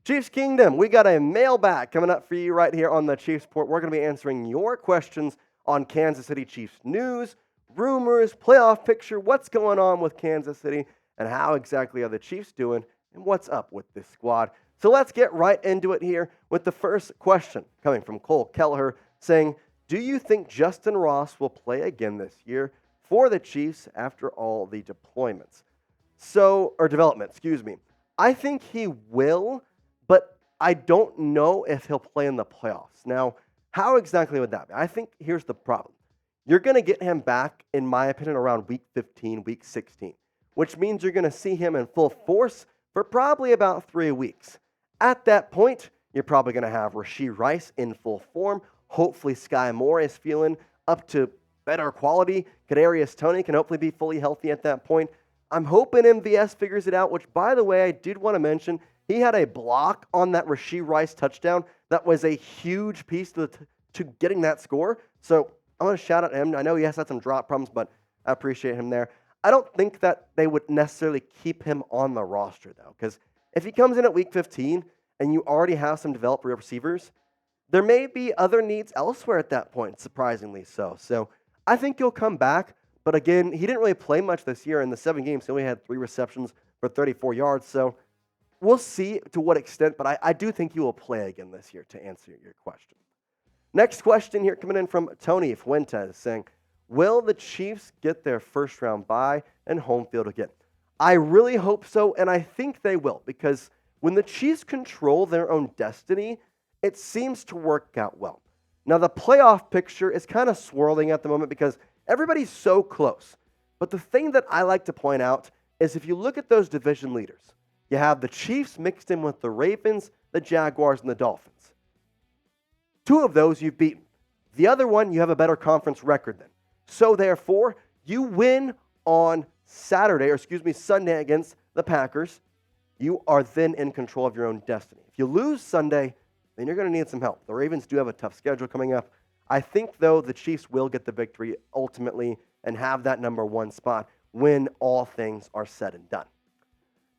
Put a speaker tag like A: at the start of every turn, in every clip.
A: Chiefs Kingdom, we got a mailbag coming up for you right here on the Chiefs Report. We're going to be answering your questions on Kansas City Chiefs news, rumors, playoff picture, what's going on with Kansas City, and how exactly are the Chiefs doing, and what's up with this squad. So let's get right into it here with the first question coming from Cole Kelleher saying, do you think Justyn Ross will play again this year for the Chiefs after all the development, excuse me. I think he will, but I don't know if he'll play in the playoffs. Now, how exactly would that be? I think here's the problem. You're going to get him back, in my opinion, around week 15, week 16, which means you're going to see him in full force for probably about 3 weeks. At that point, you're probably going to have Rashee Rice in full form. Hopefully, Sky Moore is feeling up to better quality. Kadarius Toney can hopefully be fully healthy at that point. I'm hoping MVS figures it out, which, by the way, I did want to mention, he had a block on that Rashee Rice touchdown that was a huge piece to getting that score. So I want to shout out him. I know he has had some drop problems, but I appreciate him there. I don't think that they would necessarily keep him on the roster, though, because if he comes in at week 15 and you already have some developed receivers, there may be other needs elsewhere at that point, surprisingly so. So I think he'll come back. But again, he didn't really play much this year. In the 7 games, he only had 3 receptions for 34 yards. So we'll see to what extent, but I do think he will play again this year, to answer your question. Next question here coming in from Tony Fuentes saying, will the Chiefs get their first-round bye and home field again? I really hope so, and I think they will, because when the Chiefs control their own destiny, it seems to work out well. Now, the playoff picture is kind of swirling at the moment because everybody's so close. But the thing that I like to point out is if you look at those division leaders, you have the Chiefs mixed in with the Ravens, the Jaguars, and the Dolphins. 2 of those you've beaten. The other one, you have a better conference record than. So therefore, you win on Sunday against the Packers. You are then in control of your own destiny. If you lose Sunday, then you're going to need some help. The Ravens do have a tough schedule coming up. I think, though, the Chiefs will get the victory ultimately and have that number 1 spot when all things are said and done.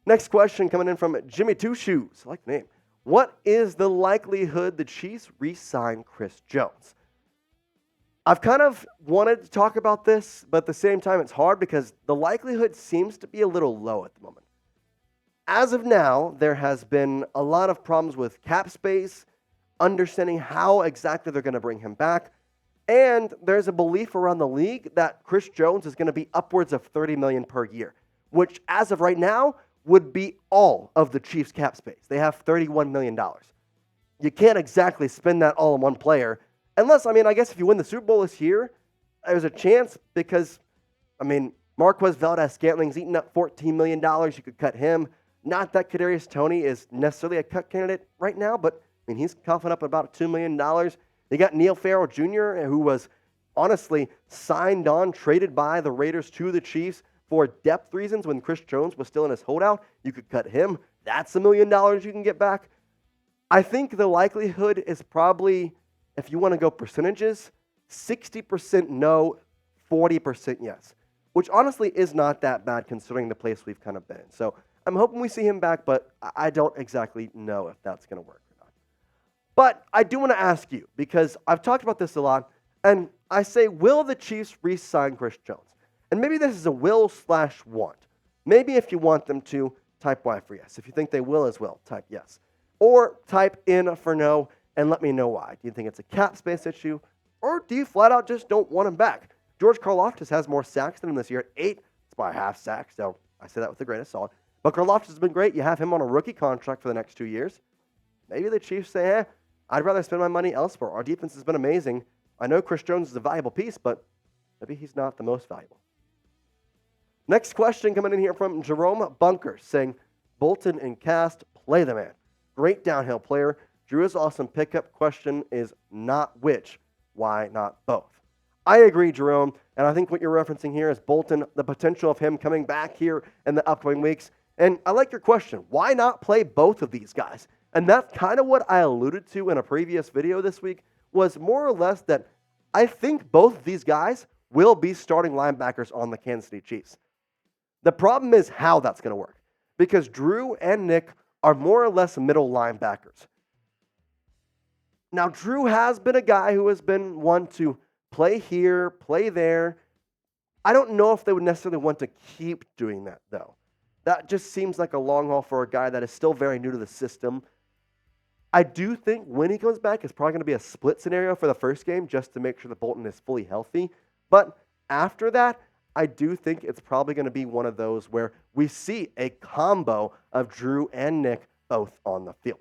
A: Next question coming in from Jimmy Two Shoes. I like the name. What is the likelihood the Chiefs re-sign Chris Jones? I've kind of wanted to talk about this, but at the same time, it's hard because the likelihood seems to be a little low at the moment. As of now, there has been a lot of problems with cap space, understanding how exactly they're going to bring him back. And there's a belief around the league that Chris Jones is going to be upwards of $30 million per year, which as of right now would be all of the Chiefs' cap space. They have $31 million. You can't exactly spend that all on one player. Unless, I guess if you win the Super Bowl this year, there's a chance because, Marquez Valdes-Scantling's eating up $14 million. You could cut him. Not that Kadarius Toney is necessarily a cut candidate right now, but he's coughing up about $2 million. You got Neil Farrell Jr., who was honestly signed on, traded by the Raiders to the Chiefs for depth reasons when Chris Jones was still in his holdout. You could cut him. That's $1 million you can get back. I think the likelihood is probably, if you want to go percentages, 60% no, 40% yes, which honestly is not that bad considering the place we've kind of been in. So I'm hoping we see him back, but I don't exactly know if that's going to work or not. But I do want to ask you, because I've talked about this a lot, and I say, will the Chiefs re-sign Chris Jones? And maybe this is a will/want. Maybe if you want them to, type Y for yes. If you think they will as well, type yes. Or type in for no and let me know why. Do you think it's a cap space issue? Or do you flat out just don't want him back? George Karlaftis has more sacks than him this year at 8. It's by a half sack, so I say that with the greatest solid. But Karlaftis has been great. You have him on a rookie contract for the next 2 years. Maybe the Chiefs say, I'd rather spend my money elsewhere. Our defense has been amazing. I know Chris Jones is a valuable piece, but maybe he's not the most valuable. Next question coming in here from Jerome Bunker saying, Bolton and Cast, play the man. Great downhill player. Drue is awesome pickup. Question is not which. Why not both? I agree, Jerome, and I think what you're referencing here is Bolton, the potential of him coming back here in the upcoming weeks. And I like your question. Why not play both of these guys? And that's kind of what I alluded to in a previous video this week, was more or less that I think both of these guys will be starting linebackers on the Kansas City Chiefs. The problem is how that's going to work, because Drue and Nick are more or less middle linebackers. Now, Drue has been a guy who has been one to play here, play there. I don't know if they would necessarily want to keep doing that, though. That just seems like a long haul for a guy that is still very new to the system. I do think when he comes back, it's probably going to be a split scenario for the first game just to make sure that Bolton is fully healthy. But after that, I do think it's probably going to be one of those where we see a combo of Drue and Nick both on the field.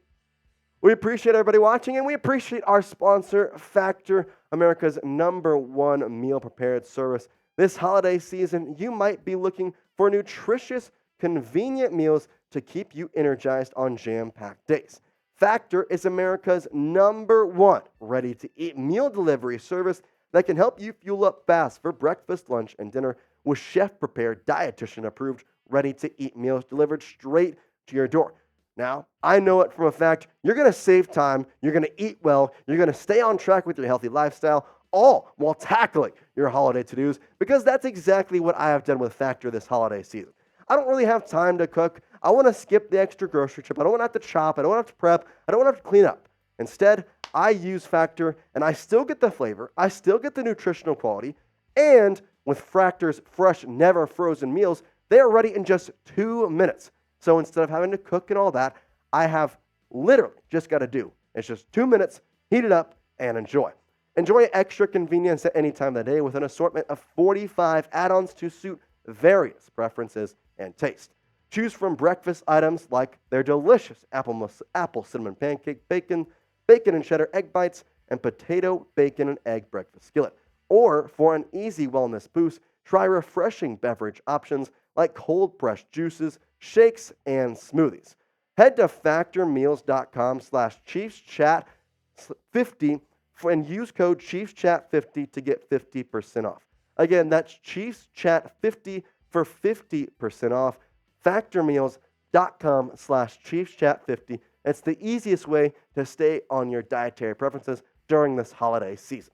A: We appreciate everybody watching, and we appreciate our sponsor, Factor, America's #1 meal prepared service. This holiday season, you might be looking for nutritious, convenient meals to keep you energized on jam-packed days. Factor is America's #1 ready-to-eat meal delivery service that can help you fuel up fast for breakfast, lunch, and dinner with chef-prepared, dietitian-approved, ready-to-eat meals delivered straight to your door. Now, I know it from a fact, you're going to save time, you're going to eat well, you're going to stay on track with your healthy lifestyle, all while tackling your holiday to-dos, because that's exactly what I have done with Factor this holiday season. I don't really have time to cook. I want to skip the extra grocery trip. I don't want to have to chop. I don't want to have to prep. I don't want to have to clean up. Instead, I use Factor, and I still get the flavor. I still get the nutritional quality. And with Factor's fresh, never frozen meals, they are ready in just 2 minutes. So instead of having to cook and all that, I have literally just got to do. It's just 2 minutes, heat it up, and enjoy. Enjoy extra convenience at any time of the day with an assortment of 45 add-ons to suit various preferences and taste. Choose from breakfast items like their delicious apple cinnamon pancake, bacon and cheddar egg bites, and potato, bacon, and egg breakfast skillet. Or for an easy wellness boost, try refreshing beverage options like cold-pressed juices, shakes, and smoothies. Head to factormeals.com/ChiefsChat50 and use code ChiefsChat50 to get 50% off. Again, that's ChiefsChat50 for 50% off. Factormeals.com/ChiefsChat50. It's the easiest way to stay on your dietary preferences during this holiday season.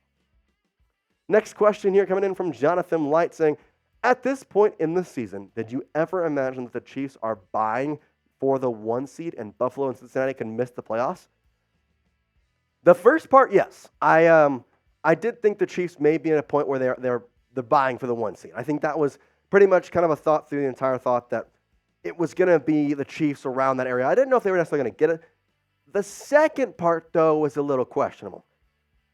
A: Next question here coming in from Jonathan Light saying, at this point in the season, did you ever imagine that the Chiefs are buying for the 1 seed and Buffalo and Cincinnati can miss the playoffs? The first part, yes. I did think the Chiefs may be at a point where they're buying for the 1 seed. I think that was pretty much kind of a thought through the entire thought that it was going to be the Chiefs around that area. I didn't know if they were necessarily going to get it. The second part, though, was a little questionable.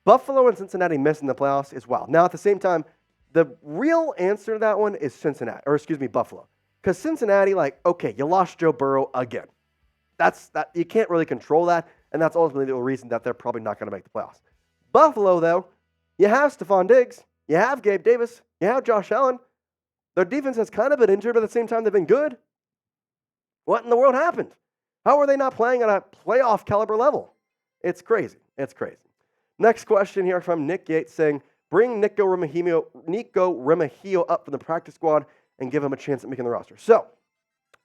A: Buffalo and Cincinnati missing the playoffs is wild. Now, at the same time, the real answer to that one is Buffalo. Because Cincinnati, okay, you lost Joe Burrow again. That you can't really control that, and that's ultimately the reason that they're probably not going to make the playoffs. Buffalo, though, you have Stephon Diggs, you have Gabe Davis, you have Josh Allen. Their defense has kind of been injured, but at the same time, they've been good. What in the world happened? How are they not playing at a playoff caliber level? It's crazy. It's crazy. Next question here from Nick Yates saying, bring Niko Rimo up from the practice squad and give him a chance at making the roster. So,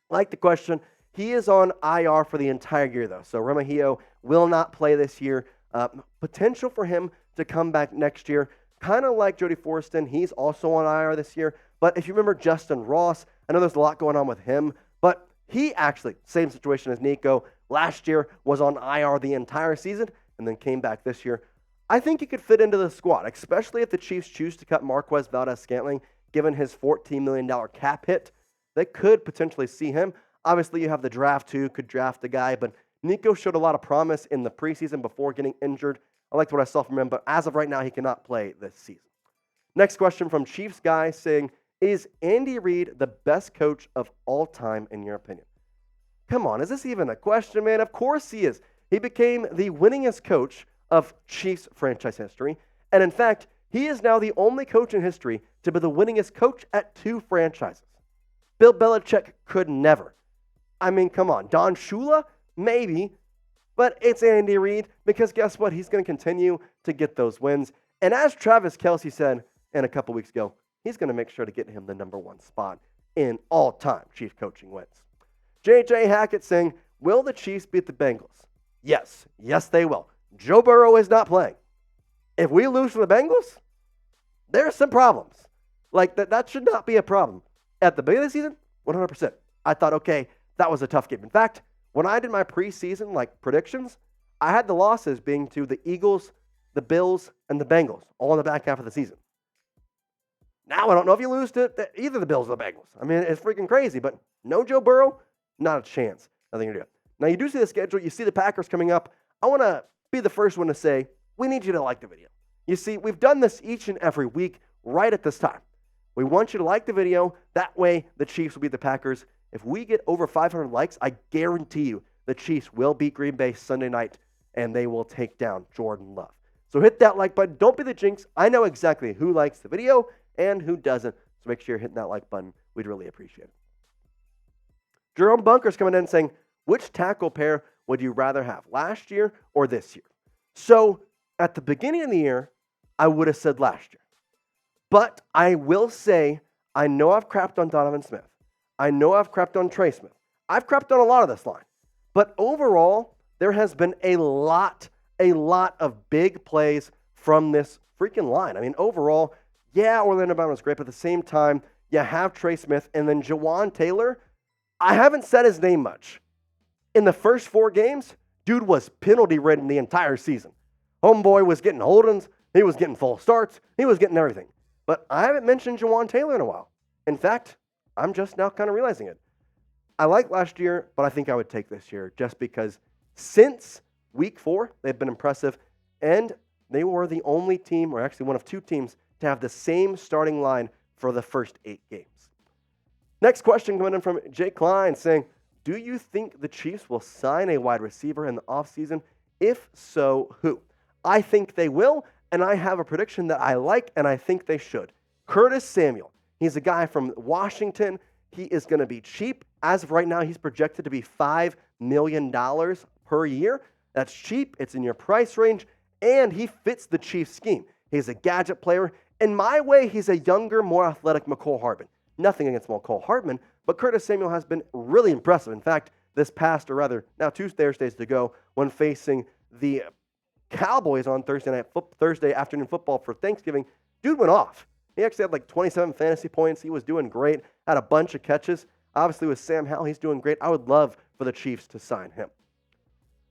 A: like the question, he is on IR for the entire year, though. So, Rimo will not play this year. Potential for him to come back next year, kind of like Jody Forreston. He's also on IR this year. But if you remember Justyn Ross, I know there's a lot going on with him, but he actually, same situation as Niko, last year was on IR the entire season and then came back this year. I think he could fit into the squad, especially if the Chiefs choose to cut Marquez Valdes-Scantling, given his $14 million cap hit. They could potentially see him. Obviously, you have the draft, too, could draft the guy, but Niko showed a lot of promise in the preseason before getting injured. I liked what I saw from him, but as of right now, he cannot play this season. Next question from Chiefs Guy saying, is Andy Reid the best coach of all time, in your opinion? Come on, is this even a question, man? Of course he is. He became the winningest coach of Chiefs franchise history. And in fact, he is now the only coach in history to be the winningest coach at 2 franchises. Bill Belichick could never. I mean, come on. Don Shula? Maybe. But it's Andy Reid because guess what? He's going to continue to get those wins. And as Travis Kelce said a couple weeks ago, he's going to make sure to get him the #1 spot in all-time Chiefs coaching wins. J.J. Hackett saying, will the Chiefs beat the Bengals? Yes. Yes, they will. Joe Burrow is not playing. If we lose to the Bengals, there's some problems. That should not be a problem. At the beginning of the season, 100%. I thought, okay, that was a tough game. In fact, When I did my preseason predictions, I had the losses being to the Eagles, the Bills, and the Bengals, all in the back half of the season. Now I don't know if you lose to either the Bills or the Bengals. I mean, it's freaking crazy, but no Joe Burrow, not a chance. Nothing to do. Now you do see the schedule. You see the Packers coming up. I want to be the first one to say, we need you to like the video. You see, we've done this each and every week right at this time. We want you to like the video. That way, the Chiefs will beat the Packers. If we get over 500 likes, I guarantee you the Chiefs will beat Green Bay Sunday night, and they will take down Jordan Love. So hit that like button. Don't be the jinx. I know exactly who likes the video and who doesn't. So make sure you're hitting that like button. We'd really appreciate it. Jerome Bunker's coming in saying, which tackle pair would you rather have, last year or this year? So at the beginning of the year, I would have said last year. But I will say, I know I've crapped on Donovan Smith. I know I've crapped on Trey Smith. I've crapped on a lot of this line. But overall, there has been a lot of big plays from this freaking line. I mean, overall, yeah, Orlando Brown was great, but at the same time, you have Trey Smith, and then Jawan Taylor, I haven't said his name much. In the first 4 games, dude was penalty-ridden the entire season. Homeboy was getting holdings, he was getting full starts, he was getting everything. But I haven't mentioned Jawan Taylor in a while. In fact, I'm just now kind of realizing it. I liked last year, but I think I would take this year just because since week 4, they've been impressive, and they were the only team, or actually one of 2 teams, to have the same starting line for the first 8 games. Next question coming in from Jake Klein saying, do you think the Chiefs will sign a wide receiver in the offseason? If so, who? I think they will, and I have a prediction that I like, and I think they should. Curtis Samuel. He's a guy from Washington. He is going to be cheap. As of right now, he's projected to be $5 million per year. That's cheap. It's in your price range, and he fits the Chiefs scheme. He's a gadget player. In my way, he's a younger, more athletic McCole Hardman. Nothing against McCole Hardman, but Curtis Samuel has been really impressive. In fact, this past, or rather, now 2 Thursdays to go, when facing the Cowboys on Thursday afternoon football for Thanksgiving, dude went off. He actually had 27 fantasy points. He was doing great, had a bunch of catches. Obviously, with Sam Howell, he's doing great. I would love for the Chiefs to sign him.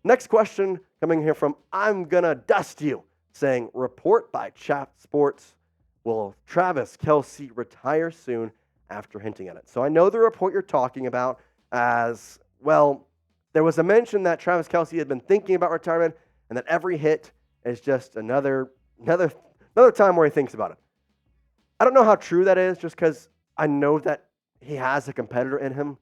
A: Next question coming here from I'm Gonna Dust You, saying, report by Chat Sports, will Travis Kelce retire soon, after hinting at it. So I know the report you're talking about as, well, there was a mention that Travis Kelce had been thinking about retirement and that every hit is just another time where he thinks about it. I don't know how true that is, just because I know that he has a competitor in him.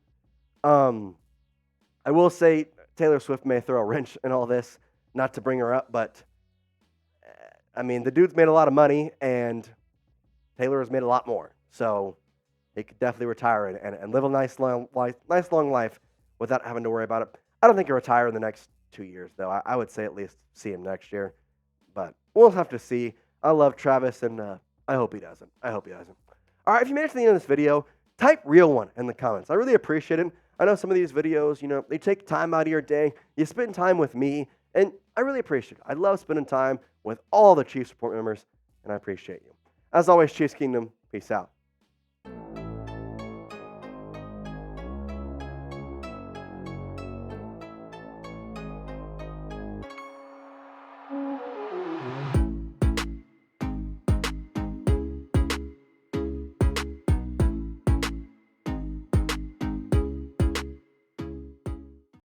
A: I will say Taylor Swift may throw a wrench in all this, not to bring her up, but I mean, the dude's made a lot of money and Taylor has made a lot more. So he could definitely retire and live a nice long life without having to worry about it. I don't think he'll retire in the next 2 years, though. I would say at least see him next year. But we'll have to see. I love Travis, and I hope he doesn't. All right, if you made it to the end of this video, type real one in the comments. I really appreciate it. I know some of these videos, they take time out of your day. You spend time with me, and I really appreciate it. I love spending time with all the Chiefs support members, and I appreciate you. As always, Chiefs Kingdom, peace out.